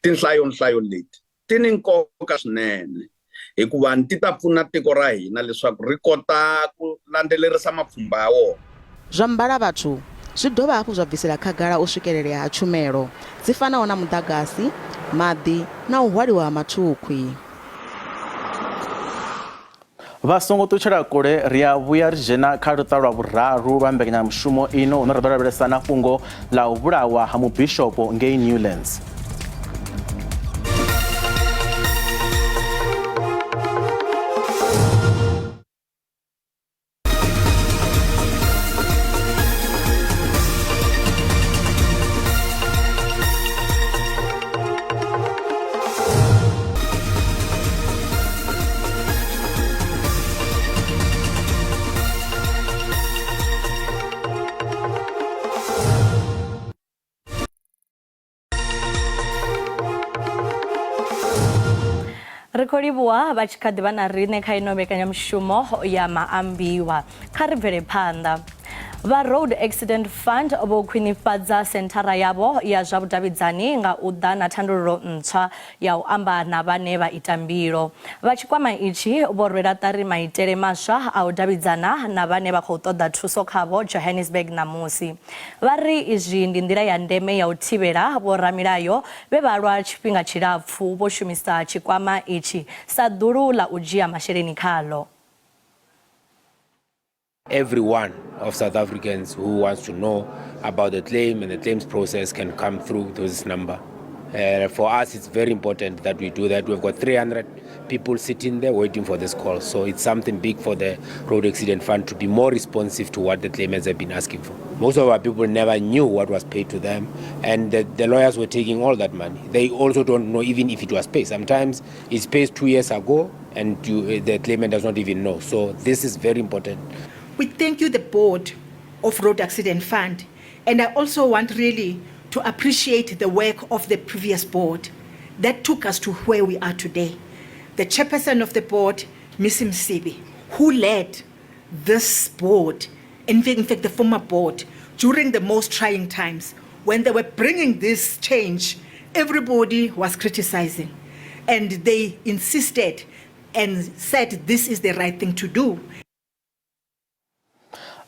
Tinhlayonhlayo leti ti ni nkoka swinene hikuva ti ta pfuna tiko ra hina leswaku ri kota ku landzelerisa mapfhumba ya wona. Zwa vhathu zwi dovha hafhu zwa bvisela khagala u swikelelea ha tshumelo dzi fanaho na muḓagasi, maḓi na u hwaliwa ha mathukhu. vha songo ṱutshela kule ri a vhuya ri dzhena kha luṱa lwa vhuraru lwa mbekanyamushumo ino hune ra ḓo lavhelesa na fhungo ḽa u vhulawa ha mubishopo ngei Newlands. Rikholivhuwa vha tshi kha ḓi vha na riṋe kha ino mbekanyamushumo ya Maambiwa. Kha ri bvele phanḓa. Vha Road Accident Fund vho khwinifhadza senthara yavho ya zwa vhudavhidzani nga u ḓa na thandululo ntswa ya u amba na vhane vha ita mbilo. Vha tshikwama itshi vho rwela ṱari maitele maswa a u davhidzana na vhane vha khou ṱoḓa thuso khavho Johannesburg ṋamusi. Vha ri izwi ndi nḓila ya ndeme ya u thivhela vhoramilayo vhe vha lwa tshifhinga tshilapfu vho shumisa tshikwama itshi sa ḓulu ḽa u dzhia masheleni khaḽo. Everyone of South Africans who wants to know about the claim and the claims process can come through to this number. For us, it's very important that we do that. We've got 300 people sitting there waiting for this call. So it's something big for the Road Accident Fund to be more responsive to what the claimants have been asking for. Most of our people never knew what was paid to them, and the lawyers were taking all that money. They also don't know even if it was paid. Sometimes it's paid 2 years ago, and the claimant does not even know. So this is very important. We thank you, the board of Road Accident Fund, and I also want really to appreciate the work of the previous board that took us to where we are today. The chairperson of the board, Ms. Msibi, who led this board, in fact the former board, during the most trying times, when they were bringing this change, everybody was criticizing, and they insisted and said this is the right thing to do.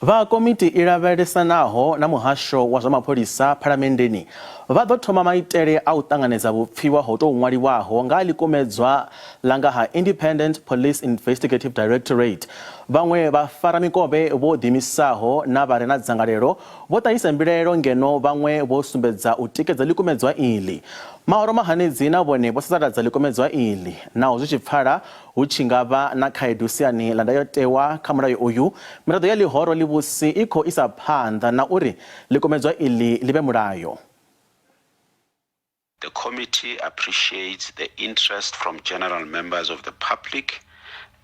Vha komiti I lavhelesanaho na muhasho wa zwa mapholisa phalamendeni vha ḓo thoma maitele a u ṱanganedza vhupfiwa ho tou ṅwaliwaho nga ḽikumedzwa ḽa nga ha Independent Police Investigative Directorate. Vhaṅwe vha faramikovhe vho ḓiimisaho na vha re na dzangalelo vho ṱahisa mbilaelo ngeno vhaṅwe vho sumbedza u tikedza ḽikumedzwa iḽi. Mahoro Mahanedzi na vhone vho sasaladza ḽikumedzwa iḽi naho zwi tshi pfala hu tshi nga vha na khaedu siani ḽa ndayotewa kha mulayo uyu. Miraḓo ya ḽihoro ḽivhusi I khou isa phanḓa na uri ḽikumedzwa iḽi ḽi vhe mulayo. The committee appreciates the interest from general members of the public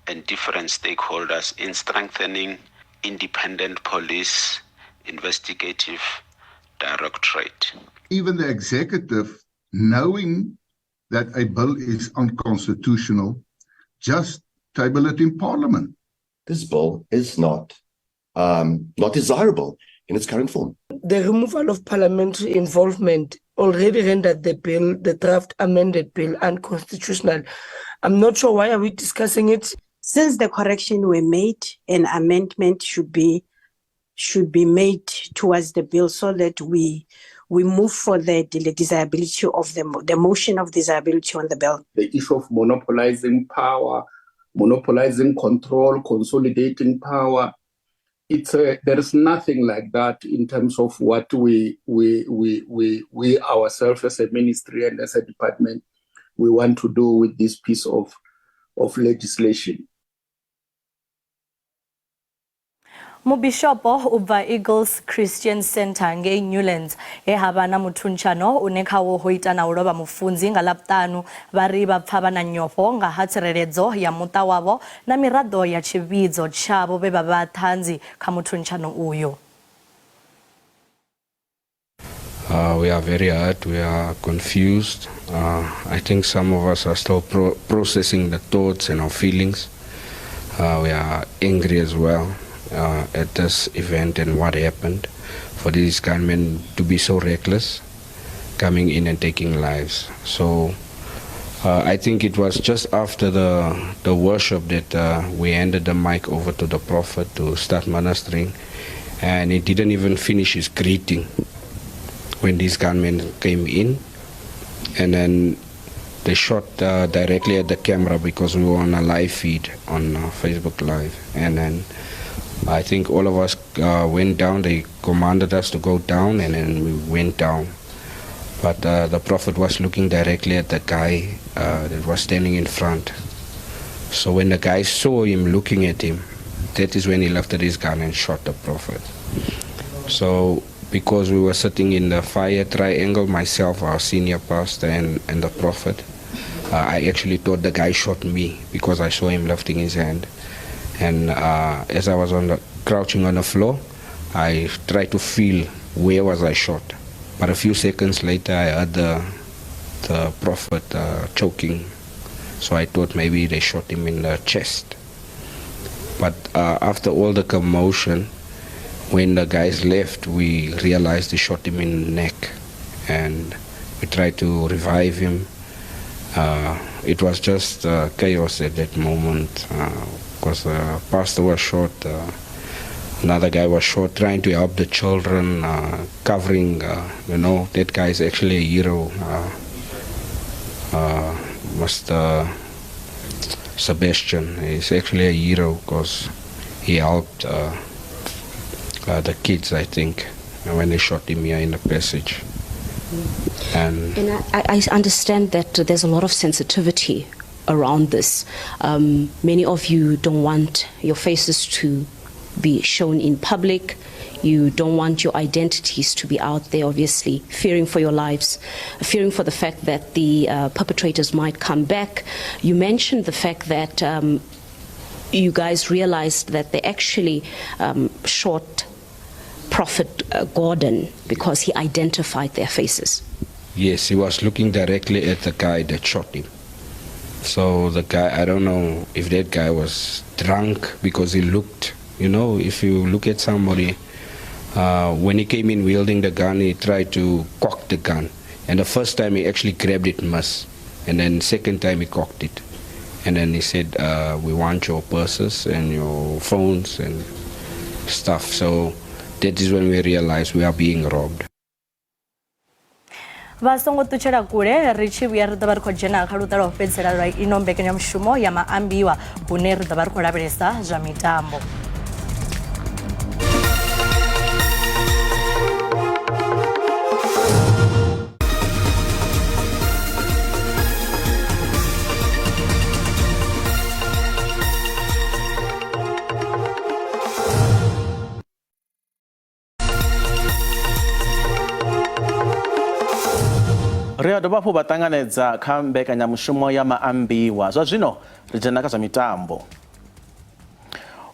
and different stakeholders in strengthening independent police investigative directorate. Even the executive, knowing that a bill is unconstitutional, just table it in Parliament. This bill is not desirable in its current form. The removal of parliamentary involvement already rendered the bill, the draft amended bill, unconstitutional. I'm not sure why are we discussing it. Since the correction were made, an amendment should be made towards the bill so that we move for the desirability of the motion of desirability on the bill. The issue of monopolizing power, monopolizing control, consolidating power. There is nothing like that in terms of what we ourselves as a ministry and as a department we want to do with this piece of legislation. Mubishopo ubva Eagles Christian Center ngei Newlands hava na muthunchano une khawo ho ita na u lovha mufunzi nga ḽavhutanu vha ri vha pfa vha na nyofho nga ha tsireledzo ya muṱa wavho na miraḓo ya tshivhidzo tshavho vhe vha vha ṱhanzi kha muthunchano uyo. We are very hurt, we are confused. I think some of us are still processing the thoughts and our feelings. We are angry as well at this event and what happened, for these gunmen to be so reckless, coming in and taking lives. So I think it was just after the worship that we handed the mic over to the prophet to start ministering, and he didn't even finish his greeting when these gunmen came in, and then they shot directly at the camera because we were on a live feed on Facebook Live. And then I think all of us went down. They commanded us to go down, and then we went down. But the Prophet was looking directly at the guy that was standing in front. So when the guy saw him looking at him, that is when he lifted his gun and shot the Prophet. So because we were sitting in the fire triangle, myself, our senior pastor, and the Prophet, I actually thought the guy shot me because I saw him lifting his hand. And as I was crouching on the floor, I tried to feel where was I shot. But a few seconds later, I heard the Prophet choking. So I thought maybe they shot him in the chest. But after all the commotion, when the guys left, we realized they shot him in the neck. And we tried to revive him. It was just chaos at that moment because the pastor was shot. Another guy was shot trying to help the children, covering, that guy is actually a hero. Mr. Sebastian is actually a hero because he helped the kids, I think, when they shot him here in the passage. And I understand that there's a lot of sensitivity around this. Many of you don't want your faces to be shown in public. You don't want your identities to be out there, obviously, fearing for your lives, fearing for the fact that the perpetrators might come back. You mentioned the fact that you guys realized that they actually shot Prophet Gordon because he identified their faces. Yes, he was looking directly at the guy that shot him. So the guy, I don't know if that guy was drunk because he looked, if you look at somebody, when he came in wielding the gun, he tried to cock the gun. And the first time he actually grabbed it, missed. And then second time he cocked it. And then he said, we want your purses and your phones and stuff. So that is when we realized we are being robbed. Vasongo tuchera kule richi wiyar dabar ko jena khalutaro fedzera rai inombeke nyamshumo ya Maambiwa buner dabar ko labelesa jamitambo. Ria doba fu batanganedza kha mbekanyamushumo ya Maambiwa zwa zwino ri dzhena kha zwa mitambo.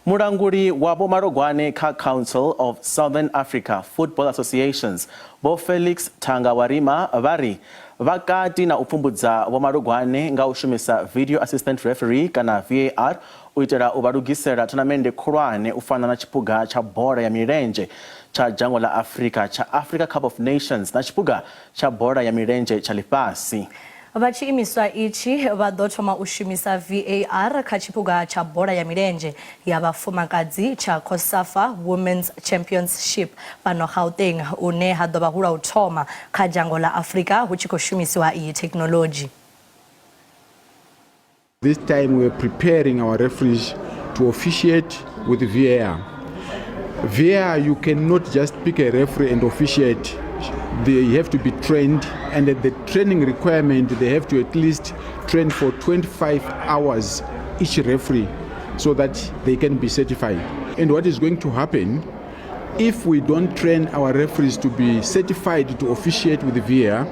Mulanguli wa Bomarogwane kha Council of Southern Africa Football Associations Bo Felix Tangawarima vari vakati na upfumbudza Bomarogwane nga u shumisa video assistant referee kana VAR u itela u valugisela tournament khulwane u fana na chipuga cha bola ya milenzhe cha dzhango la Africa cha Africa Cup of Nations na chipuga cha bola ya milenzhe cha lifhasi. Vachiimiswa ichi vado thoma u shumisa VAR kha chipuga cha bola ya milenzhe ya vafumakadzi cha COSAFA Women's Championship pano Gauteng une ha ḓo vha hula u thoma kha dzhango la Africa hu tshi khou shumisiwa iyi technology. This time we're preparing our referees to officiate with VAR. VAR, you cannot just pick a referee and officiate. They have to be trained, and at the training requirement, they have to at least train for 25 hours each referee so that they can be certified. And what is going to happen if we don't train our referees to be certified to officiate with VAR,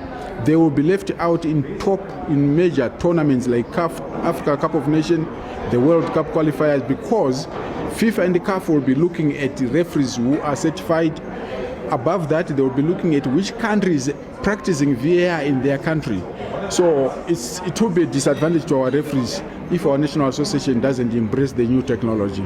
they will be left out in major tournaments like Africa Cup of Nations, the World Cup qualifiers, because FIFA and the CAF will be looking at referees who are certified. Above that, they will be looking at which country is practicing VAR in their country. So it will be a disadvantage to our referees if our national association doesn't embrace the new technology.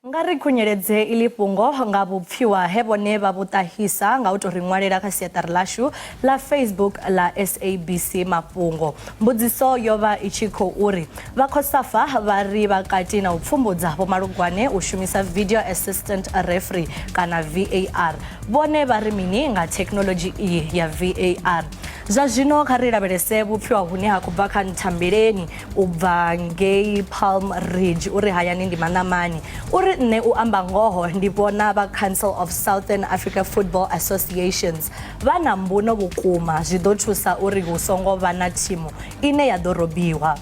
Ngari kunyeredze ilipungo nga bupfiwa hebone babutahisa nga utorimwalela kha siatari lashu la Facebook la SABC Mafhungo. Mbudziso yova ichiko uri vakosafa vari vakati na upfumbudza Bomarogwane u shumisa video assistant referee kana VAR. Bone vari mini nga technology iyi ya VAR. Zwa zwino kha ri lavhelese vhupfiwa hune ha khou bva kha Nthambileni u bva ngei Palm Ridge uri hayani ndi Manamani uri nne u amba ngoho ndi vhona vha Council of Southern Africa Football Associations vha na mbuno vhukuma zwi ḓo thusa uri hu songo vha na thimu ine ya ḓo robiwa.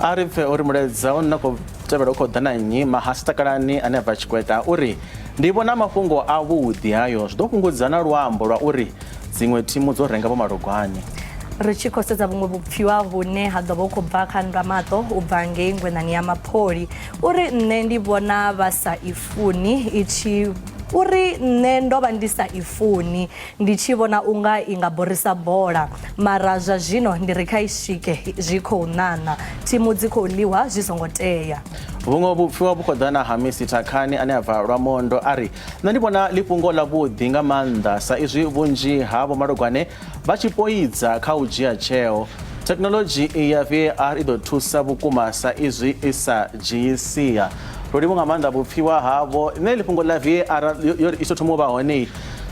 Ari pfe uri muledza u na khou tevhela u khou ḓa na nnyi mahasitakalani ane a bva Tshikweta uri ndi vhona mafhungo a vhuḓi hayo zwi ḓo fhungudza na luambo lwa uri dziṅwe thimu dzo renga vho malugwane. Ri tshi khou sedza vhuṅwe vhupfiwa hune ha ḓo vha u khou bva kha Ndamaṱo u bva ngei Ngwenani ya Mapholi uri nne ndi vhona vha sa i funi itshi uri nne ndo vha ndi sa i funi ndi tshi vhona unga i nga borisa bola mara zwa zwino ndi ri kha i swike zwi khou nana thimu dzi khou ḽiwa zwi songo tea. Vhuṅwe vhupfiwa vhu khou ḓa na Hamisi Takhani ane a bva Lwamondo ari nṋe ndi vhona ḽifhungo ḽa vhuḓi nga maanḓa sa izwi vhunzhi havho malugwane vha tshi poidza kha u dzhia tsheo. Thekinoḽodzhi ya VAR i ḓo thusa vhukuma sa izwi i sa dzhii sia. Rodi nga maanḓa vhupfiwa havho nṋe ḽifhungo ḽa VAR i ḓo thoma u vha hone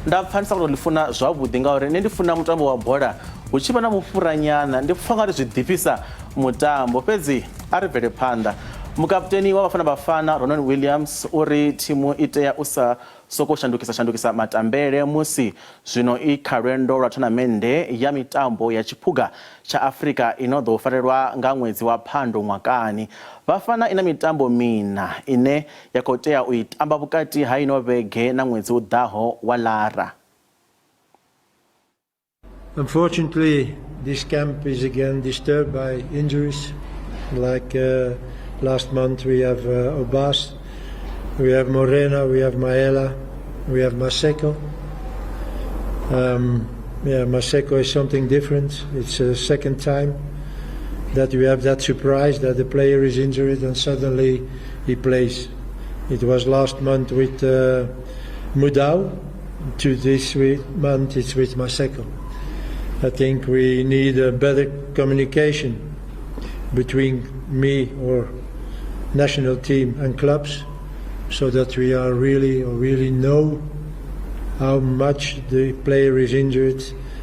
nda pfanisa uri ḽifuna zwavhuḓi ngauri nṋe ndi funa mutambo wa bola hu tshi vha na mufhuranyana ndi pfha nga ri zwi ḓifhisa mutambo fhedzi a ri bvele phanḓa. Mukapteni wa Bafana Bafana Ronan Williams uri thimu i tea u sa soko shandukisa matambele musi zwino i kha lwendo lwa tournamende ya mitambo ya tshiphuga tsha Afrika ino ḓo farelwa nga ṅwedzi wa Phando ṅwakani. Bafana ina mitambo mina ine ya khou tea u tamba vhukati ha ino vhege na ṅwedzi u ḓaho wa Lara. Unfortunately, this camp is again disturbed by injuries like last month we have Obas, we have Morena, we have Maela, we have Maseko. Maseko is something different. It's a second time that we have that surprise that the player is injured and suddenly he plays. It was last month with Mudau, to this month it's with Maseko. I think we need a better communication between me or national team and clubs so that we are really know how much the player is injured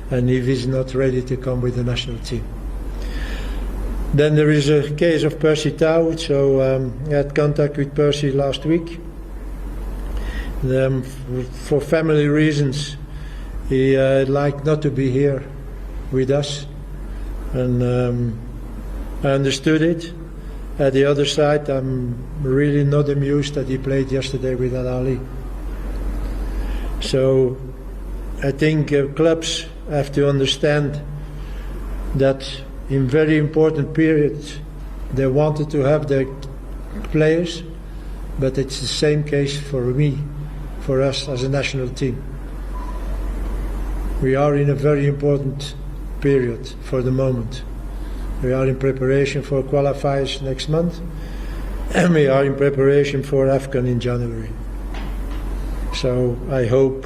and if he's not ready to come with the national team. Then there is a case of Percy Tau, so I had contact with Percy last week. For family reasons he liked not to be here with us and I understood it. At the other side, I'm really not amused that he played yesterday with Al Ali. So I think clubs have to understand that in very important periods they wanted to have their players, but it's the same case for me, for us as a national team. We are in a very important period for the moment. We are in preparation for qualifiers next month, and we are in preparation for AFCON in January. So I hope,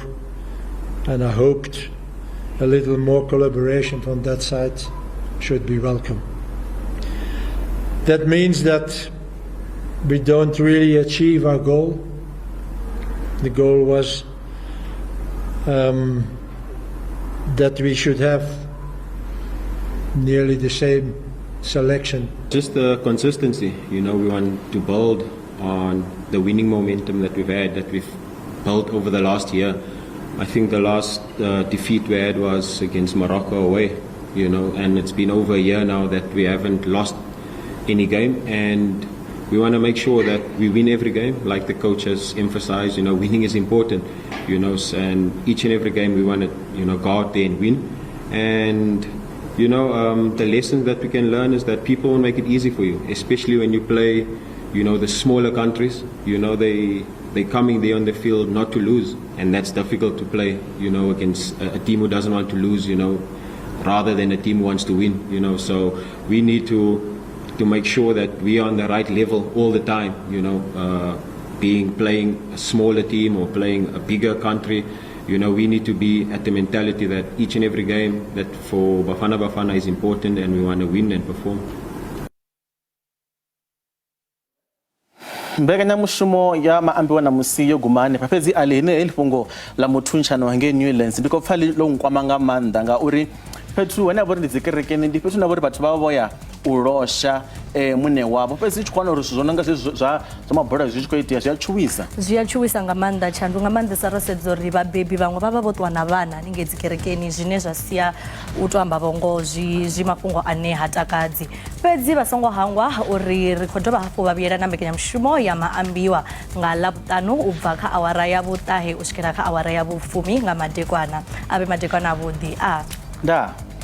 and I hoped, a little more collaboration from that side should be welcome. That means that we don't really achieve our goal. The goal was that we should have nearly the same selection. Just the consistency, we want to build on the winning momentum that we've had, that we've built over the last year. I think the last defeat we had was against Morocco away, and it's been over a year now that we haven't lost any game, and we want to make sure that we win every game, like the coach has emphasized, winning is important, and each and every game we want to, go out there and win. And the lesson that we can learn is that people will make it easy for you, especially when you play, the smaller countries. They're coming there on the field not to lose, and that's difficult to play, against a team who doesn't want to lose, rather than a team who wants to win, So we need to make sure that we are on the right level all the time, playing a smaller team or playing a bigger country. We need to be at the mentality that each and every game that for Bafana Bafana is important and we want to win and perform. Mbekanyamushumo ya Maambiwa na Musiyo gumane papezi aline ilifungo la muthunchano hange New Lands ndiko pfali lo nkwamanga manda nga uri fhethu hune ha vha uri ndi dzi kerekeni ndi fhethu hune ha vha uri vhathu vha vha vho ya u losha mune wavho fhedzi tshi kwana uri zwithu zwo no nga zwa mabola zwi tshi khou itea zwi a tshuwisa nga maanḓa Tshandu nga maanḓesa ro sedza uri vhabebi vhaṅwe vha vha vho ṱwa na vhana haningei dzi kerekeni zwine zwa sia u tou amba vhongo zwi mafhungo ane ha takadzi fhedzi vha songo hangwa uri ri khou dovha hafhu vha vhuyela na mbekanyamushumo ya Maambiwa nga Ḽavhuṱanu u bva kha awara ya vhuṱahe u swikela kha awara ya vhufumi nga madekwana a vhe madekwana avhuḓi ndaa